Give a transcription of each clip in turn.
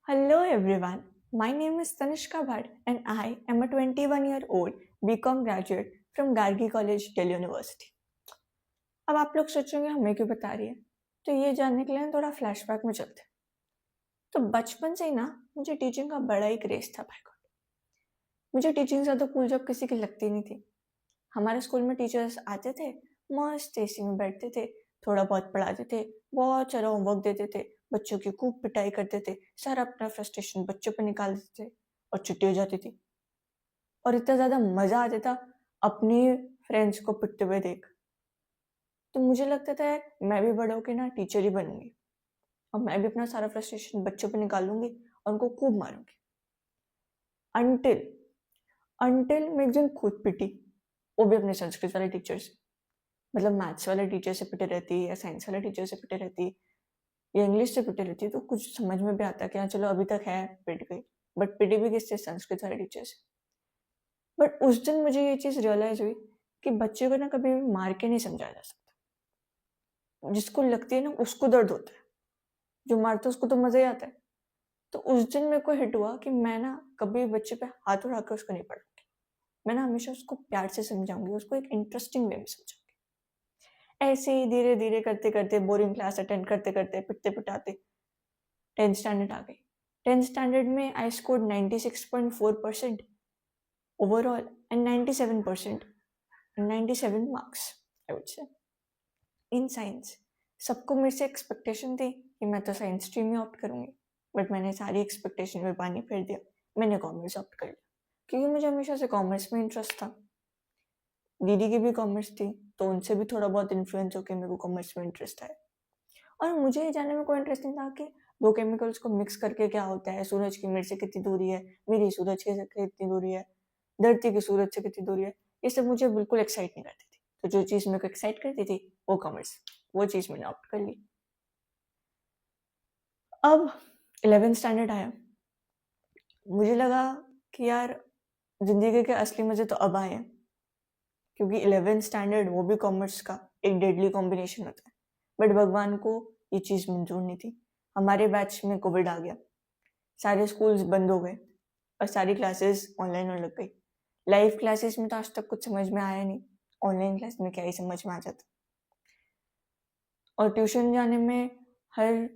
Hello everyone, my name is Tanishka Bhatt and I am a 21-year-old BCom graduate from Gargi College, Delhi University. अब आप लोग सोचेंगे हमें क्यों बता रही है, तो ये जानने के लिए थोड़ा फ्लैशबैक में चलते हैं। तो बचपन से ही ना मुझे टीचिंग का बड़ा ही क्रेज था भाई गॉड। मुझे टीचिंग ज़्यादा कूल जॉब किसी की लगती नहीं थी। हमारे स्कूल में टीचर्स आते थे, मस्त एसी में बैठते थे, थोड़ा बहुत पढ़ाते थे, बहुत सारा होमवर्क देते थे, बच्चों की खूब पिटाई करते थे, सारा अपना फ्रस्ट्रेशन बच्चों पर निकाल देते थे और छुट्टी हो जाती थी। और इतना ज़्यादा मज़ा आता था अपनी फ्रेंड्स को पिटते हुए देख। तो मुझे लगता था यार मैं भी बड़ा होकर ना टीचर ही बनूंगी और मैं भी अपना सारा फ्रस्ट्रेशन बच्चों पर निकालूंगी और उनको खूब मारूंगी। अनटिल अनटिल मैं एक दिन खुद पिटी, वो भी अपने संस्कृत वाले टीचर से। मतलब मैथ्स वाले टीचर से पिटे रहती या साइंस वाले टीचर से पिटे रहती या इंग्लिश से पिटे रहती, तो कुछ समझ में भी आता कि हाँ चलो अभी तक है, पिट गई। बट पिटी भी किससे? संस्कृत वाले टीचर से। बट उस दिन मुझे ये चीज़ रियलाइज हुई कि बच्चे को ना कभी भी मार के नहीं समझाया जा सकता। जिसको लगती है ना उसको दर्द होता है, जो मारता है उसको तो मज़ा ही आता है। तो उस दिन मेरे को हिट हुआ कि मैं ना कभी बच्चे पे हाथ उठा कर उसको नहीं पढ़ूंगी। मैं ना हमेशा उसको प्यार से समझाऊंगी, उसको एक इंटरेस्टिंग वे में समझाऊंगी। ऐसे ही धीरे धीरे करते करते बोरिंग क्लास अटेंड करते करते पिटते पिटाते 10th स्टैंडर्ड आ गई। 10th स्टैंडर्ड में I scored 96.4% overall and 97% 97 marks I would say in science. सबको मेरे से एक्सपेक्टेशन थी कि मैं तो साइंस स्ट्रीम ही ऑप्ट करूंगी, बट मैंने सारी एक्सपेक्टेशन में पानी फेर दिया। मैंने कॉमर्स ऑप्ट कर लिया क्योंकि मुझे हमेशा से कॉमर्स में इंटरेस्ट था। दीदी की भी कॉमर्स थी, तो उनसे भी थोड़ा बहुत इन्फ्लुएंस होकर मेरे को कॉमर्स में इंटरेस्ट आया। और मुझे ये जानने में कोई इंटरेस्ट नहीं था कि दो केमिकल्स को मिक्स करके क्या होता है, सूरज की मेरे से कितनी दूरी है, मेरी सूरज के से कितनी दूरी है, धरती की सूरज से कितनी दूरी है। ये सब मुझे बिल्कुल एक्साइट नहीं करती थी। तो जो चीज़ मेरे को एक्साइट करती थी वो कॉमर्स, वो चीज़ मैंने ऑप्ट कर ली। अब 11th स्टैंडर्ड आया, मुझे लगा कि यार जिंदगी के असली मजे तो अब आए हैं, क्योंकि 11th स्टैंडर्ड वो भी कॉमर्स का एक डेडली कॉम्बिनेशन होता है। बट भगवान को ये चीज़ मंजूर नहीं थी। हमारे बैच में कोविड आ गया, सारे स्कूल्स बंद हो गए और सारी क्लासेस ऑनलाइन होने लग गई। लाइव क्लासेस में तो आज तक कुछ समझ में आया नहीं, ऑनलाइन क्लास में क्या ही समझ में आ जाता। और ट्यूशन जाने में हर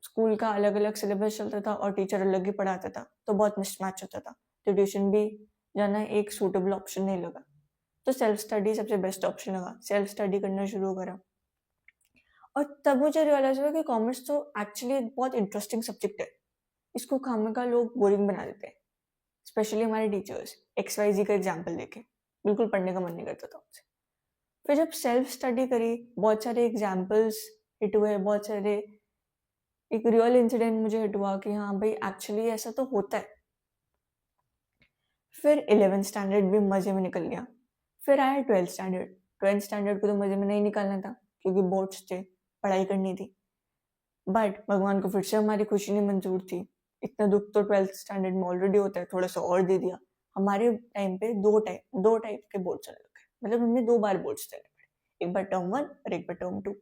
स्कूल का अलग अलग सिलेबस चलता था और टीचर अलग ही पढ़ाता था, तो बहुत मिसमैच होता था। तो ट्यूशन भी जाना एक सूटेबल ऑप्शन नहीं लगा। तो सेल्फ स्टडी सबसे बेस्ट ऑप्शन लगा, सेल्फ स्टडी करना शुरू करा। और तब मुझे रियलाइज हुआ कि कॉमर्स तो एक्चुअली एक बहुत इंटरेस्टिंग सब्जेक्ट है। इसको खामे का लोग बोरिंग बना देते हैं, स्पेशली हमारे टीचर्स। XYZ का एग्जाम्पल देखे बिल्कुल पढ़ने का मन नहीं करता था उनसे। फिर जब सेल्फ स्टडी करी, बहुत सारे एग्जाम्पल्स हिट हुए, बहुत सारे एक रियल इंसिडेंट मुझे हिट हुआ कि हाँ भाई एक्चुअली ऐसा तो होता है। फिर 11th स्टैंडर्ड भी मजे में निकल गया। फिर आया 12th स्टैंडर्ड। 12th स्टैंडर्ड को तो मजे में नहीं निकालना था क्योंकि बोर्ड्स थे, पढ़ाई करनी थी। बट भगवान को फिर से हमारी खुशी नहीं मंजूर थी। इतना दुख तो 12th स्टैंडर्ड में ऑलरेडी होता है, थोड़ा सा और दे दिया। हमारे टाइम पे दो टाइप के बोर्ड चलने लगे, मतलब हमने 2 बार बोर्ड्स देने पड़े, एक बार टर्म 1 और एक बार टर्म 2।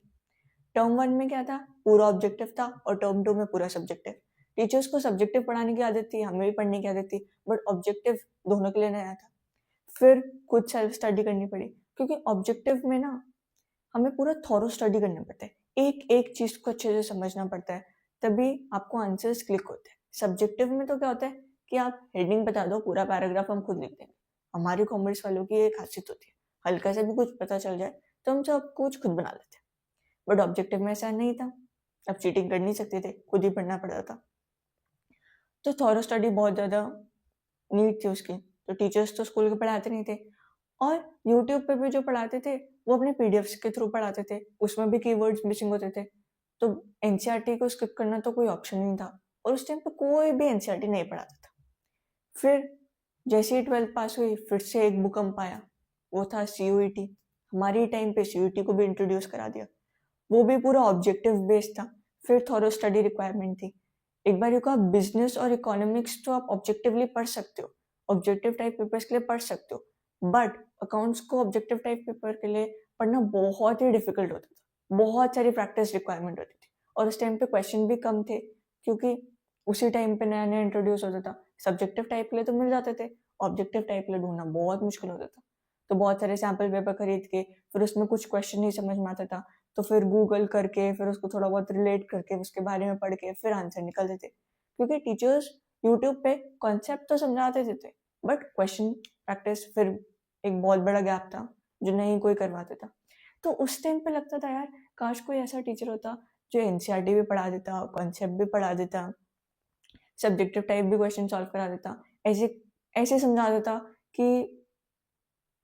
टर्म 1 में क्या था, पूरा ऑब्जेक्टिव था, और टर्म 2 में पूरा सब्जेक्टिव। टीचर्स को सब्जेक्टिव पढ़ाने की आदत थी, हमें भी पढ़ने की आदत थी, बट ऑब्जेक्टिव दोनों के लिए नया था। फिर खुद सेल्फ स्टडी करनी पड़ी, क्योंकि ऑब्जेक्टिव में ना हमें पूरा थॉरो स्टडी करना पड़ता है, एक एक चीज को अच्छे से समझना पड़ता है, तभी आपको आंसर्स क्लिक होते हैं। सब्जेक्टिव में तो क्या होता है कि आप हेडिंग बता दो, पूरा पैराग्राफ हम खुद लिख देंगे। हमारे कॉमर्स वालों की एक खासियत होती है, हल्का से भी कुछ पता चल जाए तो हम सब कुछ खुद बना लेते हैं। बट ऑब्जेक्टिव में ऐसा नहीं था, अब चीटिंग कर नहीं सकते थे, खुद ही पढ़ना पड़ता था। तो थॉरो स्टडी बहुत ज़्यादा नीड थी उसकी। तो टीचर्स तो स्कूल के पढ़ाते नहीं थे, और यूट्यूब पे भी जो पढ़ाते थे वो अपने पीडीएफ्स के थ्रू पढ़ाते थे, उसमें भी कीवर्ड्स मिसिंग होते थे। तो एनसीईआरटी को स्किप करना तो कोई ऑप्शन नहीं था, और उस टाइम पे कोई भी एनसीईआरटी नहीं पढ़ाता था। फिर जैसे ही 12th पास हुई, फिर से एक भूकंप आया, वो था सीयूईटी। हमारे टाइम पे सीयूईटी को भी इंट्रोड्यूस करा दिया, वो भी पूरा ऑब्जेक्टिव बेस्ड था। फिर थॉरो स्टडी रिक्वायरमेंट थी। एक बार को आप बिजनेस और इकोनॉमिक्स तो आप ऑब्जेक्टिवली पढ़ सकते हो, ऑब्जेक्टिव टाइप पेपर्स के लिए पढ़ सकते हो, बट अकाउंट्स को ऑब्जेक्टिव टाइप पेपर के लिए पढ़ना बहुत ही डिफिकल्ट होता था, बहुत सारी प्रैक्टिस रिक्वायरमेंट होती थी। और उस टाइम पे क्वेश्चन भी कम थे, क्योंकि उसी टाइम पे नया नया इंट्रोड्यूस होता था। सब्जेक्टिव टाइप के लिए तो मिल जाते थे, ऑब्जेक्टिव टाइप के लिए ढूंढना बहुत मुश्किल होता था। तो बहुत सारे सैम्पल पेपर खरीद के फिर उसमें कुछ क्वेश्चन नहीं समझ में आता था, तो फिर गूगल करके फिर उसको थोड़ा बहुत रिलेट करके उसके बारे में पढ़ के फिर आंसर निकलते थे। क्योंकि टीचर्स यूट्यूब पे कॉन्सेप्ट तो समझाते थे बट क्वेश्चन प्रैक्टिस फिर एक बहुत बड़ा गैप था जो नहीं कोई करवाता था। तो उस टाइम पे लगता था यार काश कोई ऐसा टीचर होता जो एनसीईआरटी भी पढ़ा देता, कॉन्सेप्ट भी पढ़ा देता, सब्जेक्टिव टाइप भी क्वेश्चन सॉल्व करा देता, ऐसे ऐसे समझा देता कि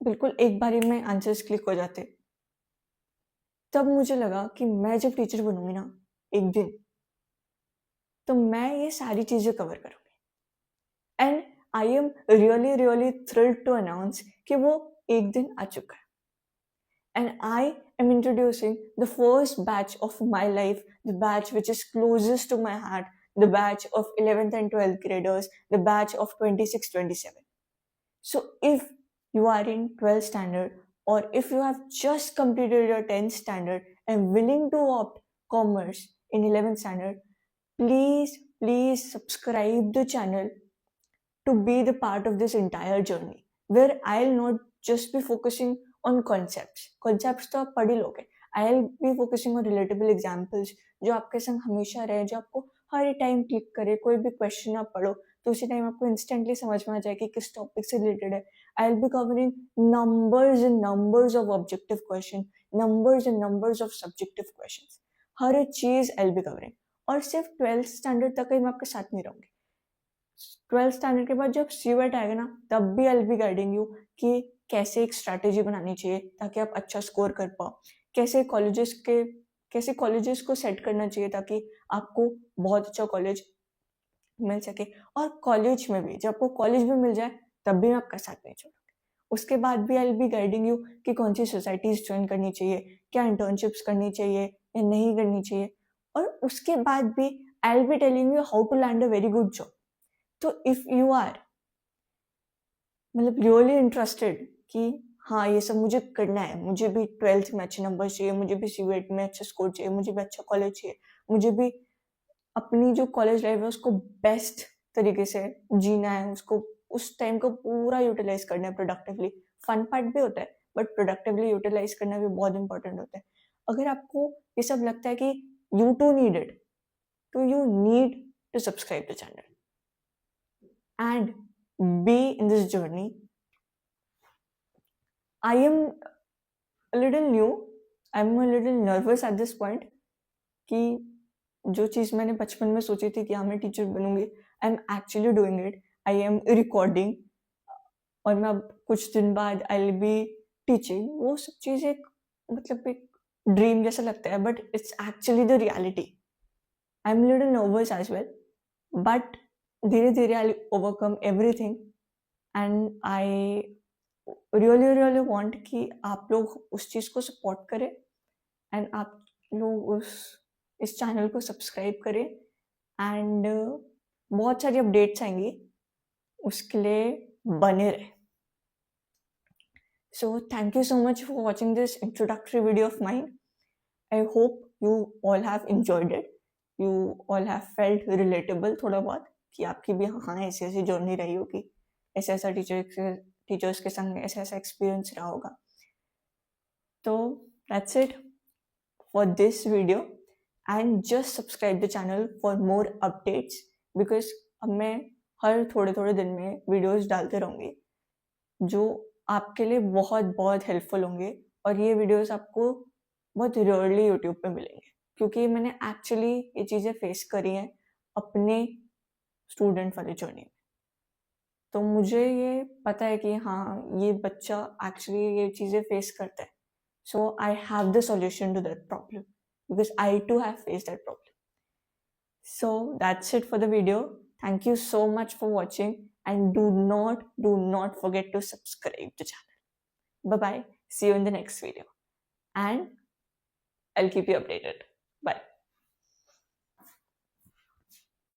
बिल्कुल एक बारी में आंसर्स क्लिक हो जाते। तब मुझे लगा कि मैं जब टीचर बनूंगी ना एक दिन, तो मैं ये सारी चीजें कवर करूंगी। And I am really really thrilled to announce कि वो एक दिन आ चुका है। And I am introducing the first batch of my life, the batch which is closest to my heart, the batch of 11th and 12th graders, the batch of 26-27. So if you are in 12th standard or if you have just completed your 10th standard and willing to opt commerce in 11th standard, please subscribe the channel to be the part of this entire journey where I'll not just be focusing on concepts तो आप पढ़ ही लोगे। I'll be focusing on relatable examples जो आपके संग हमेशा रहे, जो आपको हर टाइम क्लिक करे। कोई भी क्वेश्चन आप पढ़ो तो उसी टाइम आपको इंस्टेंटली समझ में आ जाए कि किस टॉपिक से रिलेटेड है। I'll be covering numbers and numbers of objective question, numbers and numbers of subjective questions, हर चीज I'll be covering। और सिर्फ 12th स्टैंडर्ड तक ही मैं आपके साथ नहीं रहूंगी। 12th स्टैंडर्ड के बाद जब सीवेट आएगा ना तब भी I will be guiding you कि कैसे एक स्ट्रैटेजी बनानी चाहिए ताकि आप अच्छा स्कोर कर पाओ, कैसे कॉलेजेस को सेट करना चाहिए ताकि आपको बहुत अच्छा कॉलेज मिल सके। और कॉलेज में भी जब आपको कॉलेज भी मिल जाए तब भी मैं आपका साथ नहीं छोड़ूंगी। उसके बाद भी I will be guiding you कि कौन सी सोसाइटीज ज्वाइन करनी चाहिए, क्या इंटर्नशिप्स करनी चाहिए या नहीं करनी चाहिए। और उसके बाद भी I will be telling you how to land a very good job. तो इफ यू आर मतलब रियली इंटरेस्टेड कि हाँ ये सब मुझे करना है, मुझे भी 12th में अच्छे नंबर चाहिए, मुझे भी सीवेट में अच्छा स्कोर चाहिए, मुझे भी अच्छा कॉलेज चाहिए, मुझे भी अपनी जो कॉलेज लाइफ है उसको बेस्ट तरीके से जीना है, उसको उस टाइम को पूरा यूटिलाइज करना है प्रोडक्टिवली। फन पार्ट भी होता है बट प्रोडक्टिवली यूटिलाइज करना भी बहुत इंपॉर्टेंट होता है। अगर आपको ये सब लगता है कि यू टू नीड इट, तो you need to subscribe the channel and be in this journey. I am a little new, I'm a little nervous at this point कि जो चीज़ मैंने बचपन में सोची थी कि हाँ मैं टीचर बनूंगी, I am actually doing it, I am recording और मैं अब कुछ दिन बाद आई विल बी टीचिंग। वो सब चीज़ एक मतलब एक ड्रीम जैसा लगता है but it's actually the reality. I am little nervous as well but धीरे धीरे I overcome everything and I really want कि आप लोग उस चीज़ को सपोर्ट करें एंड आप लोग इस चैनल को सब्सक्राइब करें एंड बहुत सारी अपडेट्स आएंगी, उसके लिए बने रहे। So thank you so much for watching this introductory video of mine. I hope you all have enjoyed it, you all have felt relatable थोड़ा बहुत कि आपकी भी हाँ ऐसी ऐसी जर्नी रही होगी, ऐसा ऐसा टीचर्स के संग ऐसा ऐसा एक्सपीरियंस रहा होगा। तो that's it for this video and just subscribe the channel for more updates because अब मैं हर थोड़े थोड़े दिन में वीडियोस डालते रहूँगी जो आपके लिए बहुत बहुत हेल्पफुल होंगे। और ये वीडियोस आपको बहुत रेयरली यूट्यूब पे मिलेंगे क्योंकि मैंने एक्चुअली ये चीज़ें फेस करी हैं अपने स्टूडेंट वाले जर्नी में। तो मुझे ये पता है कि हाँ ये बच्चा एक्चुअली ये चीज़ें फेस करता है, so I have the solution to that problem because I too have face that problem. So that's it for the video. Thank you so much for watching and do not forget to subscribe to the channel. Bye bye. See you in the next video and I'll keep you updated. Bye.